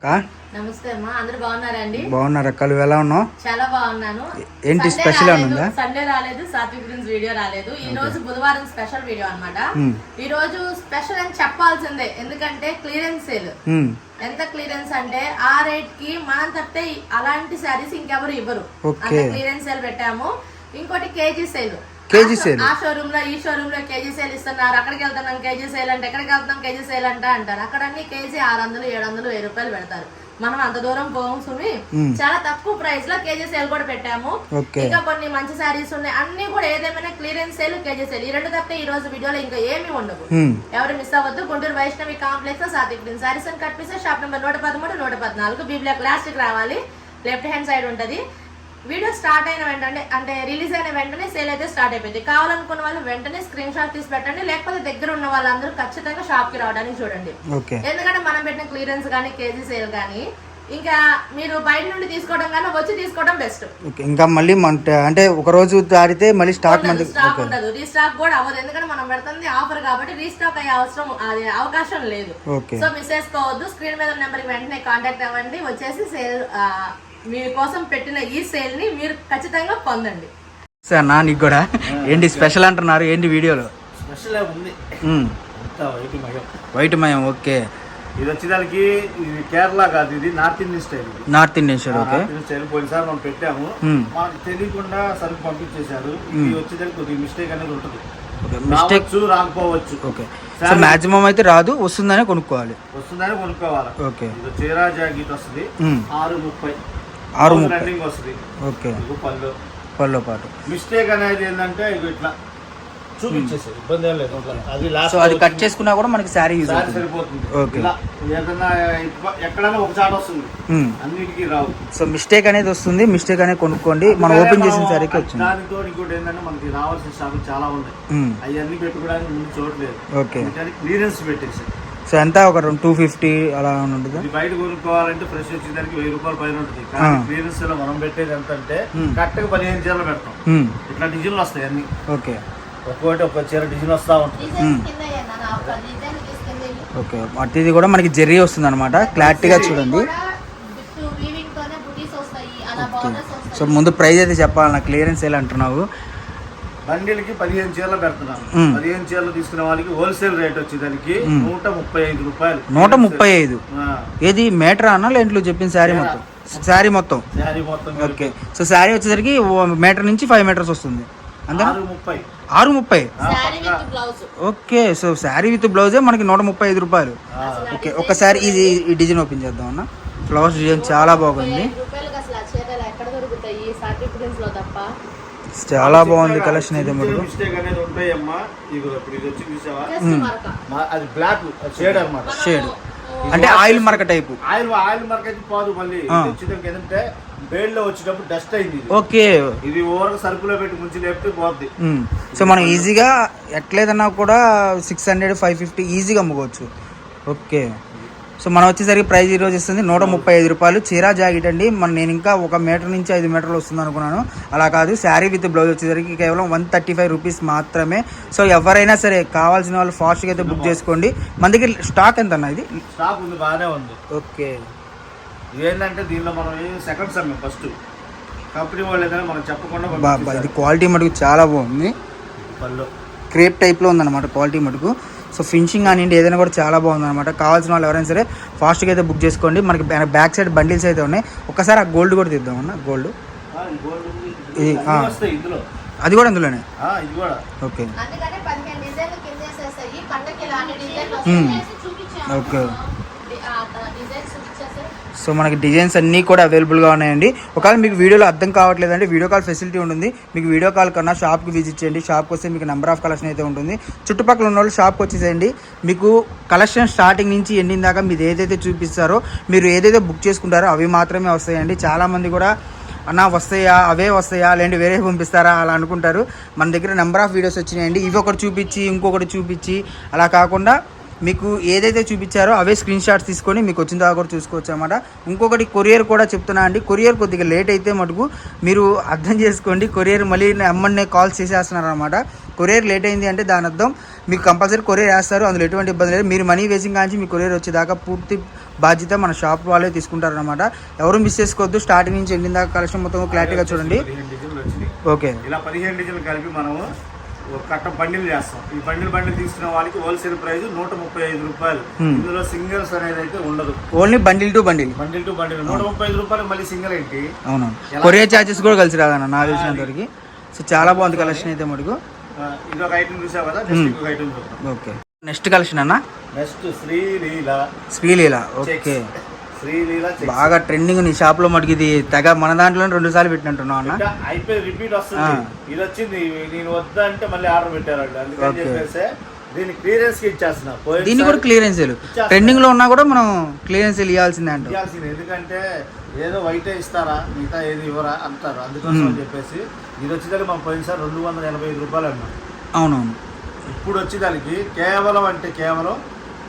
నమస్తే అమ్మా, అందరూ బాగున్నారండి? బాగున్నారు అక్కలు, ఎలా ఉన్నావు? చాలా బాగున్నాను. ఏంటి స్పెషల్ ఉందా? సండే రాలేదు, సాత్విక్ గురించి వీడియో రాలేదు. ఈ రోజు బుధవారం స్పెషల్ వీడియో అన్నమాట. ఈ రోజు స్పెషల్ అని చెప్పాల్సిందే, ఎందుకంటే క్లియరెన్స్ సేల్. ఎంత క్లియరెన్స్ అంటే ఆ రేట్ కి మనం తప్పితే అలాంటి శారీస్ ఇంకెవరు ఇవ్వరు. క్లియరెన్స్ సేల్ పెట్టాము. ఇంకోటి కేజీ సేల్. ఆ షోరూమ్ లో ఈ షోరూమ్ లో కేజీ సేల్ ఇస్తున్నారు. అక్కడికి వెళ్తున్నాం కేజీ సేల్ అంటే, ఎక్కడికి వెళ్తున్నాం కేజీ సేల్ అంటారు. అక్కడ అన్ని కేజీ 600, 700, 1000 రూపాయలు పెడతారు. మనం అంత దూరం పోము సుమి, చాలా తక్కువ ప్రైస్ లో కేజీ సేల్ కూడా పెట్టాము. ఇంకా కొన్ని మంచి శారీస్ ఉన్నాయి. అన్ని కూడా ఏదేమైనా క్లియరెన్స్ సేల్, కేజీ సేల్, ఈ రెండు తప్పితే ఈ రోజు వీడియోలో ఇంకా ఏమి ఉండవు. ఎవరు మిస్ అవ్వద్దు. గుంటూరు వైష్ణవి కాంప్లెక్స్ లో సాత్విక్ ప్రిన్స్ శారీస్ అని కట్టిస్తే shop number 113, 114 B block last రావాలి. లెఫ్ట్ హ్యాండ్ సైడ్ ఉంటది. వీడియో స్టార్ట్ అయిన వెంటనే, అంటే రిలీజ్ అయిన వెంటనే సేల్ అయితే స్టార్ట్ అయిపోయింది. కావాలనుకున్న వాళ్ళు వెంటనే స్క్రీన్ షాట్ తీసి పెట్టండి, లేకపోతే దగ్గర ఉన్న వాళ్ళందరూ ఖచ్చితంగా షాప్ కి రావడానికి చూడండి. ఎందుకంటే మనం పెట్టిన క్లియరెన్స్ కానీ కేజీ సేల్ కానీ ఇంకా మీరు బయట నుండి తీసుకోవడం కానీ వచ్చి తీసుకోవడం బెస్ట్. ఇంకా మళ్ళీ అంటే ఒక రోజు దాడితే మళ్ళీ స్టాక్ ఉండదు, రీస్టాక్ కూడా అవ్వదు. ఎందుకంటే మనం పెడుతుంది ఆఫర్ కాబట్టి రీస్టాక్ అయ్యే అవకాశం లేదు. సో మిస్ చేసుకోవద్దు. స్క్రీన్ మీద నెంబర్ కి వెంటనే కాంటాక్ట్ అవ్వండి. వచ్చేసి సేల్ మీకోసం పెట్టిన ఈ సేల్ ని మీరు ఖచ్చితంగా పొందండి. సార్ నా నీకు కూడా ఏంటి స్పెషల్ అంటున్నారు? ఏంటి వీడియోలో స్పెషల్ ఉంది? వైట్ మయం. ఓకే, ఇది వచ్చేదానికి ఇది కేరళ కాదు, ఇది north Indian style. North Indian style. Okay, పోయినసారి మనం పెట్టాము, మాకు తెలియకుండా సరుకు పంపించేశారు. ఇది వచ్చేదానికి కొద్దిగా మిస్టేక్ అనేది ఉంటుంది. మిస్టేక్ రాకపోవచ్చు. ఓకే, సో మాక్సిమం అయితే రాదు, వస్తుందని కొనుక్కోవాలి. ఓకే, ఇది చీరా జాకెట్ వస్తుంది 630 రన్నింగ్ వస్తుంది. ఓకే, పళ్ళు పాటు మిస్టేక్ అనేది ఏంటంటే ఇట్లా చూపించేసి ఇబ్బంది ఏం లేదు. అది లాస్ట్ అది కట్ చేసుకున్నా కూడా మనకి శారీ సరిపోతుంది. ఏదైనా ఎక్కడైనా ఒక చాట వస్తుంది, అన్నిటికీ రావు. సో మిస్టేక్ అనేది వస్తుంది, మిస్టేక్ అనేది కొనుక్కోండి. మనం ఓపెన్ చేసిన శారీకి వచ్చింది. దానితో ఇంకోటి ఏంటంటే మనకి రావాల్సిన స్టాక్ చాలా ఉన్నాయి, అవన్నీ పెట్టుకోవడానికి ముందు చూడలేదు. ఓకే, క్లియరెన్స్ పెట్టేసి. సో ఎంత ఒక 250 అలా ఉంటుంది. బయట కొనుక్కోవాలంటే ఫ్రెష్ వచ్చేదానికి 1000 రూపాయలు పైన ఉంటుంది. కానీ క్లియరెన్స్ లో మనం పెట్టేది ఎంత అంటే కరెక్ట్ గా 15 చీరలు పెడతాం. ఇట్లా డిజైన్లు వస్తాయి అన్ని. ఓకే, ఒక్కొక్కటి ఒక చీర డిజైన్ వస్తా ఉంటుంది. ఓకే, ఇది కూడా మనకి జెర్రీ వస్తుంది అనమాట. క్లారిటీగా చూడండి. సో ముందు ప్రైస్ అయితే చెప్పాలన్నా, క్లియరెన్స్ ఎలా అంటున్నావు? బండిల్కి 15 చీరలు పెడుతున్నాను. 15 చీరలు తీసుకునే వాళ్ళకి హోల్సేల్ రేట్ వచ్చేదానికి 135 రూపాయలు. 135? ఏది మీటర్ అన్నా లేంట్లో చెప్పిన శారీ మొత్తం? శారీ మొత్తం. ఓకే, సో శారీ వచ్చేసరికి మీటర్ నుంచి 5 మీటర్స్ వస్తుంది. 630. ఓకే, సో శారీ విత్ బ్లౌజే మనకి 135 రూపాయలు. ఓకే, ఒకసారి ఈ డిజైన్ ఓపెన్ చేద్దాం అన్న. ఫ్లవర్స్ డిజైన్ చాలా బాగుంది, చాలా బాగుంది కలెక్షన్ అయితే. షేడ్ అంటే ఆయిల్ మరక టైపు. ఆయిల్ మరక అయితే పోదు. మళ్ళీ ఏంటంటే బేడ్లో వచ్చేటప్పుడు డస్ట్ అయింది. ఓకే, ఇది ఓవర్ సరుకులో పెట్టి ముంచి లేపితే పోద్ది. సో మనం ఈజీగా ఎట్లేదన్నా కూడా 600, 550 ఈజీగా అమ్ముకోవచ్చు. ఓకే, సో మనం వచ్చేసరికి ప్రైస్ ఈరోజు ఇస్తుంది 135 రూపాయలు. చీరా జాకెట్ అండి. నేను ఇంకా 1 మీటర్ నుంచి 5 మీటర్లు వస్తుంది అనుకున్నాను, అలా కాదు. శారీ విత్ బ్లౌజ్ వచ్చేసరికి కేవలం 135 రూపీస్ మాత్రమే. సో ఎవరైనా సరే కావాల్సిన వాళ్ళు ఫాస్ట్గా అయితే బుక్ చేసుకోండి. మన దగ్గర స్టాక్ ఎంత అన్న? ఇది స్టాక్ ఉంది, బాగానే ఉంది. ఓకే, ఏంటంటే దీనిలో మనం సెకండ్ సెమ్ ఫస్ట్ కంపెనీ వాళ్ళు ఏదైనా మనం చెప్పకుండా ఇది క్వాలిటీ మటుకు చాలా బాగుంది. క్రేప్ టైప్లో ఉందన్నమాట క్వాలిటీ మటుకు. సో ఫినిషింగ్ కానివ్వండి ఏదైనా కూడా చాలా బాగుంది అనమాట. కావాల్సిన వాళ్ళు ఎవరైనా సరే ఫాస్ట్గా అయితే బుక్ చేసుకోండి. మనకి బ్యాక్ సైడ్ బండిల్స్ అయితే ఉన్నాయి. ఒకసారి ఆ గోల్డ్ కూడా తీద్దాం అన్న. గోల్డ్ ఇది అది కూడా అందులోనే. ఓకే, ఓకే, సో మనకి డిజైన్స్ అన్నీ కూడా అవైలబుల్గా ఉన్నాయండి. ఒకవేళ మీకు వీడియోలో అర్థం కావట్లేదంటే వీడియో కాల్ ఫెసిలిటీ ఉంటుంది. మీకు వీడియో కాల్ కన్నా షాప్కి విజిట్ చేయండి. షాప్కి వస్తే మీకు నెంబర్ ఆఫ్ కలెక్షన్ అయితే ఉంటుంది. చుట్టుపక్కల ఉన్న వాళ్ళు షాప్కి వచ్చేసేయండి. మీకు కలెక్షన్ స్టార్టింగ్ నుంచి ఎండింగ్ దాకా మీరు ఏదైతే చూపిస్తారో, మీరు ఏదైతే బుక్ చేసుకుంటారో అవి మాత్రమే వస్తాయండి. చాలామంది కూడా అన్న వస్తాయా, అవే వస్తాయా, లేదంటే వేరే పంపిస్తారా అలా అనుకుంటారు. మన దగ్గర నెంబర్ ఆఫ్ వీడియోస్ వచ్చినాయండి. ఇవి ఒకటి చూపించి ఇంకొకటి చూపించి అలా కాకుండా మీకు ఏదైతే చూపించారో అవే స్క్రీన్ షాట్స్ తీసుకొని మీకు వచ్చిన దాకా కూడా చూసుకోవచ్చు అనమాట. ఇంకొకటి కొరియర్ కూడా చెప్తున్నా అండి. కొరియర్ కొద్దిగా లేట్ అయితే మటుకు మీరు అర్థం చేసుకోండి. కొరియర్ మళ్ళీ అమ్మనే కాల్ చేసేస్తున్నారు అనమాట. కొరియర్ లేట్ అయింది అంటే దాని అర్థం మీకు కంపల్సరీ కొరియర్ వేస్తారు, అందులో ఎటువంటి ఇబ్బంది లేదు. మీరు మనీ వేసింగ్ కాంచి మీ కొరియర్ వచ్చేదాకా బాధ్యత మన షాప్ వాళ్ళే తీసుకుంటారనమాట. ఎవరు మిస్ చేసుకోవద్దు. స్టార్టింగ్ నుంచి ఎండింగ్ దాకా కలెక్షన్ మొత్తం క్లారిటీగా చూడండి. 15 డిజైన్లు వచ్చినాయి. ఓకే, ఇలా 15 డిజైన్లు కలిపి మనము ఒక కట్ట బండిల్ చేస్తాం. ఈ బండిల్ తీసుకున్న వాళ్ళకి హోల్సేల్ ప్రైస్ 135 రూపాయలు. ఇందులో సింగిల్స్ అనేది అయితే ఉండదు, ఓన్లీ బండిల్ టు బండిల్ 135 రూపాయలు. మళ్ళీ సింగిల్ ఏంటి, అవును, కొరియర్ చార్జెస్ కూడా కలిసి రాదన్న నాకు తెలిసినంత వరకు. సో చాలా బాగుంది కలెక్షన్ అయితే మటుకు. ఇది ఒక ఐటమ్ చూసావు కదా, నెక్స్ట్ ఇంకొక ఐటమ్ చూద్దాం. ఓకే, నెక్స్ట్ కలెక్షన్ అన్న నెక్స్ట్ శ్రీలీల. ఓకే, శ్రీలీల బాగా ట్రెండింగ్ నీ షాప్ లో మటుకు. ఇది తెగ మన దాంట్లో 2 సార్లు పెట్టినట్టున్నావు అన్న. అయిపోయి రిపీట్ వస్తుంది. ఇది వచ్చింది, నేను వద్దా అంటే మళ్ళీ ఆర్డర్ పెట్టారంట. అందుకని చెప్పేసి దీన్ని క్లియరెన్స్ కి ఇచ్చేస్తున్నా. దీన్ని కూడా క్లియరెన్స్ ట్రెండింగ్ లో ఉన్నా కూడా మనం క్లియరెన్స్ ఇవ్వాల్సిందే అంటే ఇవ్వాల్సింది. ఎందుకంటే ఏదో వైటే ఇస్తారా, మిగతా ఏది ఇవ్వరా అంటారు. అందుకోసం అని చెప్పేసి ఇది వచ్చేదానికి మనం పోయినసారి 285 రూపాయలు అన్నాం. అవునవును, ఇప్పుడు వచ్చేదానికి కేవలం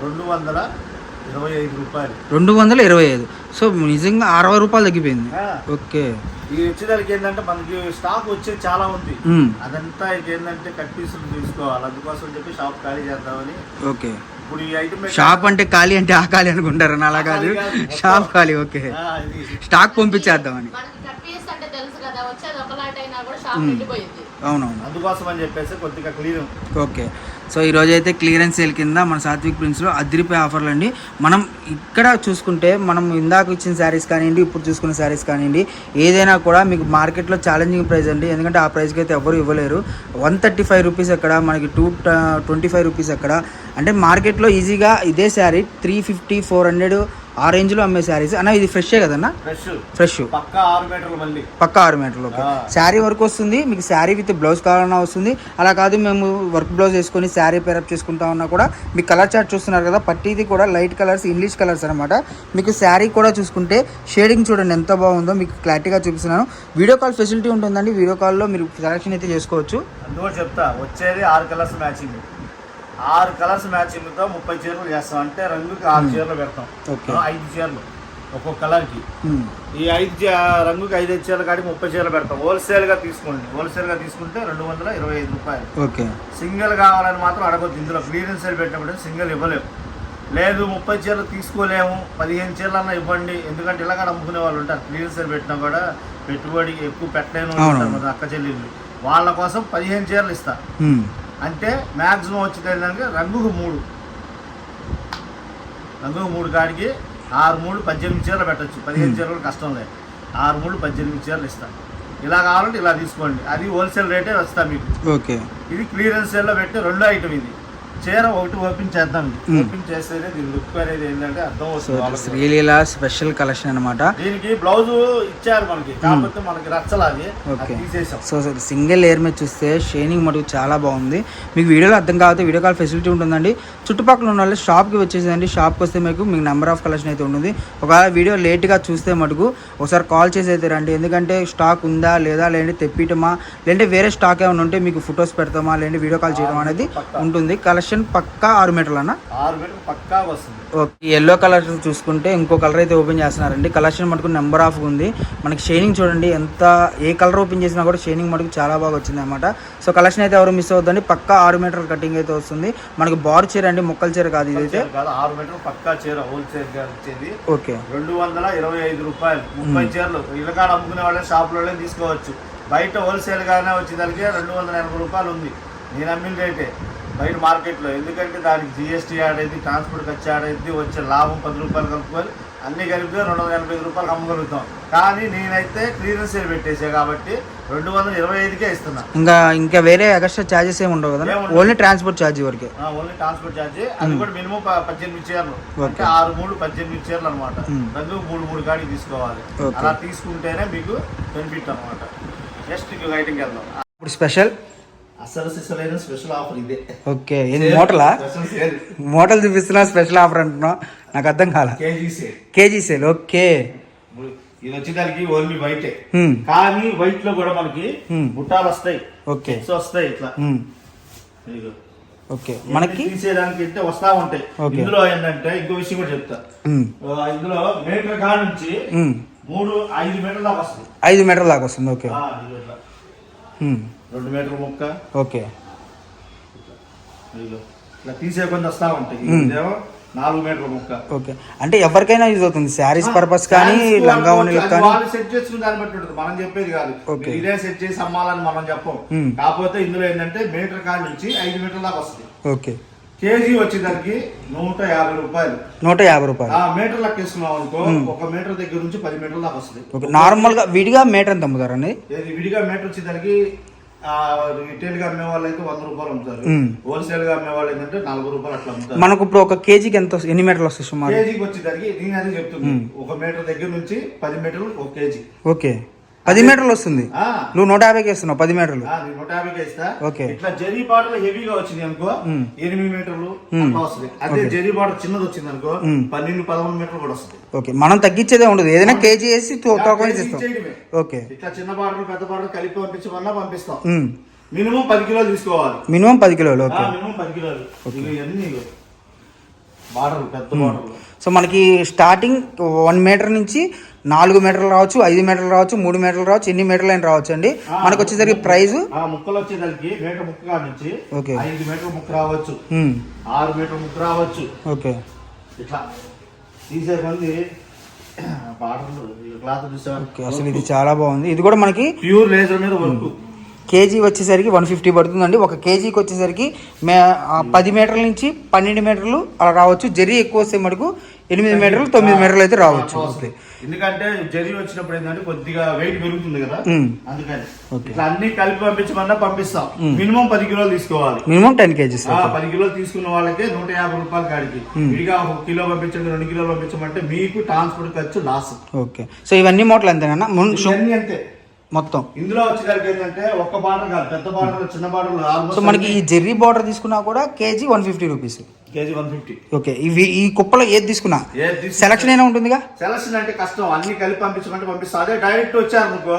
225 రూపాయలు. 225. సో నిజంగా 60 రూపాయలు తగ్గిపోయింది. ఓకే, ఇది వచ్చేదానికి ఏంటంటే మనకి స్టాక్ వచ్చేది చాలా ఉంది. అదంతా ఏంటంటే కట్ పీసులు తీసుకోవాలి. అందుకోసం చెప్పి షాప్ ఖాళీ చేద్దామని. ఓకే, ఇప్పుడు ఈ ఐటమ్ షాప్ అంటే ఖాళీ అంటే ఆ ఖాళీ అనుకుంటారు, అలా కాదు, షాప్ ఖాళీ. ఓకే, స్టాక్ పంపించేద్దామని. అవునవును, అందుకోసం అని చెప్పేసి కొద్దిగా క్లియర్. ఓకే, సో ఈరోజు అయితే క్లియరెన్స్ సేల్ కింద మన సాత్విక్ ప్రిన్స్లో అదిరిపోయే ఆఫర్లు అండి. మనం ఇక్కడ చూసుకుంటే మనం ఇందాక ఇచ్చిన శారీస్ కానివ్వండి, ఇప్పుడు చూసుకున్న శారీస్ కానివ్వండి, ఏదైనా కూడా మీకు మార్కెట్లో ఛాలెంజింగ్ ప్రైస్ అండి. ఎందుకంటే ఆ ప్రైస్కి అయితే ఎవరు ఇవ్వలేరు. 135 రూపీస్ ఎక్కడ, మనకి 225 రూపీస్ ఎక్కడ. అంటే మార్కెట్లో ఈజీగా ఇదే శారీ 350, 400 ఆ రేంజ్లో అమ్మే శారీస్ అన్న. ఇది ఫ్రెషే కదన్నా? ఫ్రెష్, పక్కా 6 మీటర్లు. ఓకే, శారీ వర్క్ వస్తుంది మీకు. శారీ విత్ బ్లౌజ్ కావాలన్నా వస్తుంది. అలా కాదు మేము వర్క్ బ్లౌజ్ వేసుకొని శారీ పేరప్ చేసుకుంటా ఉన్నా కూడా మీకు కలర్ చార్ట్ చూస్తున్నారు కదా, పట్టీది కూడా లైట్ కలర్స్, ఇంగ్లీష్ కలర్స్ అనమాట. మీకు శారీ కూడా చూసుకుంటే షేడింగ్ చూడండి ఎంత బాగుందో, మీకు క్లారిటీగా చూపిస్తున్నాను. వీడియో కాల్ ఫెసిలిటీ ఉంటుందండి. వీడియో కాల్లో మీరు సెలెక్షన్ అయితే చేసుకోవచ్చు. అందులో చెప్తా, వచ్చేది 6 కలర్స్ మ్యాచింగ్. 6 కలర్స్ మ్యాచింగ్ తో 30 చీరలు చేస్తాం. అంటే రంగుకి 6 చీరలు పెడతాం. 5 చీరలు ఒక్కొక్క కలర్ కి. ఈ 5 రంగుకి 5 చీరలు కాడికి 30 చీరలు పెడతాం. హోల్సేల్ గా తీసుకోండి. హోల్సేల్ గా తీసుకుంటే 225 రూపాయలు. ఓకే, సింగిల్ కావాలని మాత్రం అడగొద్దు. ఇందులో క్లియరెన్స్ సేల్ పెట్టినప్పుడు సింగిల్ ఇవ్వలేము. లేదు 30 చీరలు తీసుకోలేము, 15 చీరలు అన్నా ఇవ్వండి. ఎందుకంటే ఇలా కూడా అమ్ముకునే వాళ్ళు ఉంటారు. క్లియరెన్స్ సేల్ పెట్టినా కూడా పెట్టుబడి ఎక్కువ పెట్టలేని ఉంటారు అక్క చెల్లెళ్ళు. వాళ్ళ కోసం 15 చీరలు ఇస్తా. అంటే మ్యాక్సిమం వచ్చేది ఏంటంటే రంగుకు 3 కాడికి 6 3 18 చీరలు పెట్టచ్చు. 15 చీరలు కష్టం లేదు. 6 3 18 చీరలు ఇస్తాను. ఇలా కావాలంటే ఇలా తీసుకోండి. అది హోల్సేల్ రేటే వస్తా మీకు. ఓకే, ఇది క్లియరెన్స్ సేల్లో పెట్టి 2 ఐటమ్. ఇది చీర ఒకటి ఓపెన్ చేద్దాం. ఓపెన్ చేస్తేనే దీని లుక్ అనేది ఏంటంటే అర్థం అవుతుంది. శ్రీలీల స్పెషల్ కలెక్షన్ అనమాట. దీనికి బ్లౌజ్ ఇచ్చారు మనకి, కాకపోతే మనకి రచ్చలాది తీసేసాం. సో సింగిల్ లేయర్ మీద చూస్తే షైనింగ్ మటుకు చాలా బాగుంది. మీకు వీడియోలో అర్థం కాకపోతే వీడియో కాల్ ఫెసిలిటీ ఉంటుందండి. చుట్టుపక్కల ఉన్న వాళ్ళు షాప్కి వచ్చేసేయండి. షాప్కి వస్తే మీకు నెంబర్ ఆఫ్ కలెక్షన్ అయితే ఉంటుంది. ఒకవేళ వీడియో లేట్గా చూస్తే మటుకు ఒకసారి కాల్ చేసి అయితే రండి. ఎందుకంటే స్టాక్ ఉందా లేదా, లేదంటే తెప్పిటమా, లేదంటే వేరే స్టాక్ ఏమైనా ఉంటే మీకు ఫొటోస్ పెడతామా, లేదంటే వీడియో కాల్ చేయడం అనేది ఉంటుంది. కలెక్షన్ పక్కా 6 మీటర్లు అన్న. 6 మీటర్లు పక్కా వస్తుంది. ఓకే, ఎల్లో కలర్ చూసుకుంటే ఇంకో కలర్ అయితే ఓపెన్ చేస్తున్నారండి. కలెక్షన్ మటుకు నెంబర్ ఆఫ్ ఉంది. మనకి షైనింగ్ చూడండి ఎంత, ఏ కలర్ ఓపెన్ చేసినా కూడా షైనింగ్ మటుకు చాలా బాగా వచ్చింది అనమాట. సో కలెక్షన్ అయితే ఎవరు మిస్ అవుతుందండి. పక్కా 6 మీటర్ల కటింగ్ అయితే వస్తుంది. మనకి బార్ చీర అండి, మొక్కల చీర కాదు. ఇది అయితే 6 మీటర్లు పక్కా చీర హోల్సేల్ గా వచ్చేది. ఓకే, 225 రూపాయలు. 30 చీరలు ఇళ్ళకాడ అమ్ముకునే వాళ్ళే షాప్ లో తీసుకోవచ్చు. బయట హోల్సేల్ గానే వచ్చేదానికి 280 రూపాయలు ఉంది. నేను అమ్మిన రేటే బయట మార్కెట్లో. ఎందుకంటే దానికి GST యాడ్ అయింది, ట్రాన్స్పోర్ట్ ఖర్చు యాడ్ అయింది, వచ్చే లాభం 10 రూపాయలు కలుపుకొని అన్ని కలిపితే 285 రూపాయలు అమ్మగలుగుతాం. కానీ నేనైతే క్లియరెన్స్ సేల్ పెట్టేసా కాబట్టి 225కే ఇస్తున్నా. ఇంకా వేరే ఎక్స్ట్రా ఛార్జెస్ ఏమి ఉండవు కదా, ఓన్లీ ట్రాన్స్పోర్ట్ ఛార్జ్ వరకే. Only transport charge. అది కూడా మినిమం 18 చీరలు. అంటే 6 3 18 చీరలు అనమాట. రంగు 3 కాడికి తీసుకోవాలి. అలా తీసుకుంటేనే మీకు బెనిఫిట్ అనమాట. నెక్స్ట్ ఐటమ్కి వెళ్దాం. ఇప్పుడు స్పెషల్ అసలు స్పెషల్ ఆఫర్ ఇదే. ఓకే, మోటల్ చూపిస్తున్నా, స్పెషల్ ఆఫర్ అంటున్నా. నాకు అర్థం కాల. KG sale. ఓకే, ఇది వచ్చేదానికి ఓన్లీ వైటే. కానీ వైట్ లో కూడా మనకి బుట్టాలు వస్తాయి. ఓకే, వస్తాయి ఇట్లా. ఓకే, మనకి తీసేదానికి అంటే వస్తా ఉంటాయి. ఇందులో ఏంటంటే ఇంకో విషయం కూడా చెప్తా. ఇందులో మీటర్ కాడ నుంచి 5 మీటర్ల దాకా వస్తుంది. 5 మీటర్ల దాకా వస్తుంది. ఓకే, 2 మీటర్ల ముక్క. ఓకే, ఇట్లా తీసే కొంచెం వస్తా ఉంటాయి. 4 మీటర్ల ముక్క. ఓకే, అంటే ఎవరికైనా యూజ్ అవుతుంది, శారీస్ పర్పస్ కానీ లంగా ఓణీలకు కానీ. వాళ్ళు సెట్ చేసుకున్న దాన్ని బట్టి ఉంటుంది, మనం చెప్పేది కాదు. ఓకే. ఇదే సెట్ చేసి అమ్మాలని మనం చెప్పం. కాకపోతే ఇందులో ఏంటంటే మీటర్ కాడి నుంచి 5 మీటర్ల దాకా వస్తుంది. ఓకే. కేజీ వచ్చేదానికి 150 రూపాయలు. 150 రూపాయలు. మీటర్ లెక్క వేసుకున్నాం అనుకో, ఒక మీటర్ దగ్గర నుంచి 10 మీటర్ల దాకా వస్తుంది. ఓకే. నార్మల్ గా విడిగా మీటర్ ఎంత అమ్ముతారండి? విడిగా మీటర్ వచ్చేదానికి రిటైల్ గా అమ్మే వాళ్ళు అయితే 100 రూపాయలు అమ్ముతారు. హోల్సేల్ గా అమ్మే వాళ్ళు ఏంటంటే 40 రూపాయలు అట్లా అమ్ముతారు. మనకు ఇప్పుడు ఒక కేజీకి ఎన్ని మీటర్లు వస్తాయి సుమారు? కేజీకి వచ్చేదానికి నేను అదే చెప్తుంది, ఒక మీటర్ దగ్గర నుంచి 10 మీటర్లు ఒక కేజీ. ఓకే, 10 మీటర్లు వస్తుంది. నువ్వు 150కి వేస్తున్నావు 10 మీటర్లు. 150కి వేస్తా. ఓకే. ఇట్లా జరీ బార్డర్ హెవీగా వచ్చింది అనుకో 8 మీటర్లు అట్లా వస్తుంది. అదే జరీ బార్డర్ చిన్నది వచ్చింది అనుకో 12-13 మీటర్లు కూడా వస్తుంది. ఓకే, మనం తగ్గించేదే ఉండదు, ఏదైనా కేజీ వేసి ఇస్తాం. ఓకే. ఇట్లా చిన్న బార్డర్ పెద్ద బార్డర్ కలిపి పంపించమన్నా పంపిస్తాం. మినిమం 10 కిలోలు తీసుకోవాలి. మినిమం 10 కిలోలు. ఓకే. మినిమం 10 కిలోలు. ఇవన్నీ బార్డర్ పెద్ద బార్డర్. సో మనకి స్టార్టింగ్ 1 మీటర్ నుంచి 4 మీటర్లు రావచ్చు, 5 మీటర్లు రావచ్చు, 3 మీటర్లు రావచ్చు, ఎన్ని మీటర్లు అయినా రావచ్చు అండి. మనకు వచ్చేసరికి ప్రైస్ ముక్కలు వచ్చేసరికి మీటర్ ముక్క కాడ నుంచి ఓకే 5 మీటర్ ముక్క రావచ్చు, 6 మీటర్ ముక్క రావచ్చు. ఓకే. ఇట్లా తీసే మంది బార్డర్లు క్లాత్ చూసారు. అసలు ఇది చాలా బాగుంది. ఇది కూడా మనకి ప్యూర్ లేజర్ మీద వర్క్. కేజీ వచ్చేసరికి 150 పడుతుందండి. ఒక కేజీకి వచ్చేసరికి 10 మీటర్ల నుంచి 12 మీటర్లు అలా రావచ్చు. జరీ ఎక్కువ వస్తే మటుకు 8 మీటర్లు 9 మీటర్లు అయితే రావచ్చు. ఎందుకంటే జరీ వచ్చినప్పుడు ఏంటంటే కొద్దిగా వెయిట్ పెరుగుతుంది కదా, అందుకని ఇట్లా అన్ని కలిపి పంపించమన్నా పంపిస్తాం. మినిమం 10 కిలోలు తీసుకోవాలి. Minimum 10 kgs. 10 కిలోలు తీసుకున్న వాళ్ళకి 150 రూపాయల కాడికి. విడిగా 1 కిలో పంపించండి, 2 కిలోలు పంపించమంటే మీకు ట్రాన్స్పోర్ట్ ఖర్చు లాస్. ఓకే. సో ఇవన్నీ మూటలు అంతేనా? అంతే మొత్తం ఇందులో వచ్చేసరికి ఏంటంటే ఒక్క బార్డర్ కాదు, పెద్ద బార్డర్ చిన్న బార్డర్. సో మనకి ఈ జెర్రీ బార్డర్ తీసుకున్నా కూడా కేజీ 150 రూపీస్. కేజీ 150. ఓకే. ఇవి ఈ కుప్పలో ఏది తీసుకున్నా సెలక్షన్ అయినా ఉంటుందిగా. సెలక్షన్ అంటే కష్టం, అన్ని కలిపి పంపించమంటే పంపిస్తాం. అదే డైరెక్ట్ వచ్చారనుకో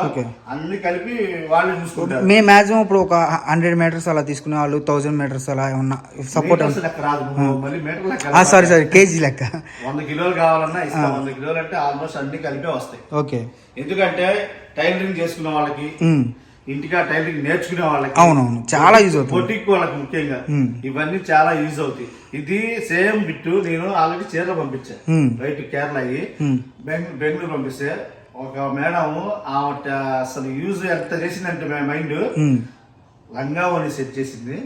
అన్ని కలిపి వాళ్ళు చూసుకుంటారు. మేము మాక్సిమం ఇప్పుడు ఒక 100 మీటర్స్ అలా తీసుకునే వాళ్ళు 1000 మీటర్స్ అలా ఏమన్నా సపోర్ట్ సారీ కేజీ లెక్క 100 కిలోలు కావాలన్నా ఇస్తాం. 100 కిలోలు అంటే ఆల్మోస్ట్ అన్ని కలిపే వస్తాయి. ఓకే. ఎందుకంటే టైలరింగ్ చేసుకునే వాళ్ళకి, ఇంటిగా టైలరింగ్ నేర్చుకునే వాళ్ళకి, అవునవును చాలా యూజ్ అవుతుంది. బొటిక్ వాళ్ళకి ముఖ్యంగా ఇవన్నీ చాలా యూజ్ అవుతాయి. ఇది సేమ్ బిట్టు నేను ఆల్రెడీ చీరలు పంపించాను రైట్ కేరళ అయ్యి బెంగళూరు పంపిస్తే ఒక మేడం అసలు యూజ్ ఎంత చేసిందంటే మైండ్ లంగావని సెట్ చేసింది.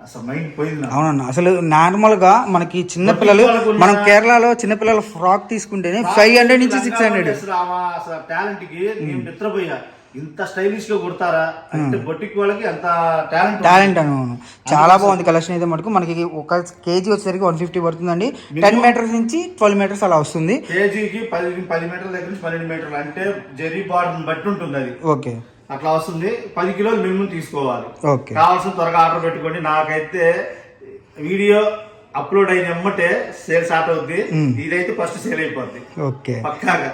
అసలు మైండ్ పోయింది. అవునన్నా, అసలు నార్మల్ గా మనకి చిన్నపిల్లలు మనం కేరళలో చిన్నపిల్లల ఫ్రాక్ తీసుకుంటేనే 500 నుంచి 600. అసలు టాలెంట్ కి నేను నిద్రపోయా, ఇంత స్టైలిష్ గా కుడతారా అంటే బొటిక్ వాళ్ళకి అంత టాలెంట్ అని. చాలా బాగుంది కలెక్షన్ అయితే మటుకు. మనకి ఒక కేజీ వచ్చేసరికి 150 పడుతుందండి. 10 మీటర్స్ నుంచి 12 మీటర్స్ అలా వస్తుంది. కేజీకి 10 మీటర్ల దగ్గర నుంచి 12 మీటర్లు అంటే జెరీ బార్డర్ బట్టి ఉంటుంది అది. ఓకే. అట్లా వస్తుంది. 10 కిలోలు మినిమం తీసుకోవాలి. ఓకే. కావాల్సిన త్వరగా ఆర్డర్ పెట్టుకోండి. నాకైతే వీడియో అప్లోడ్ అయిన ఎమ్మటే సేల్ స్టార్ట్ అవుద్ది. ఇదైతే ఫస్ట్ సేల్ అయిపోద్ది ఓకే పక్కాగా.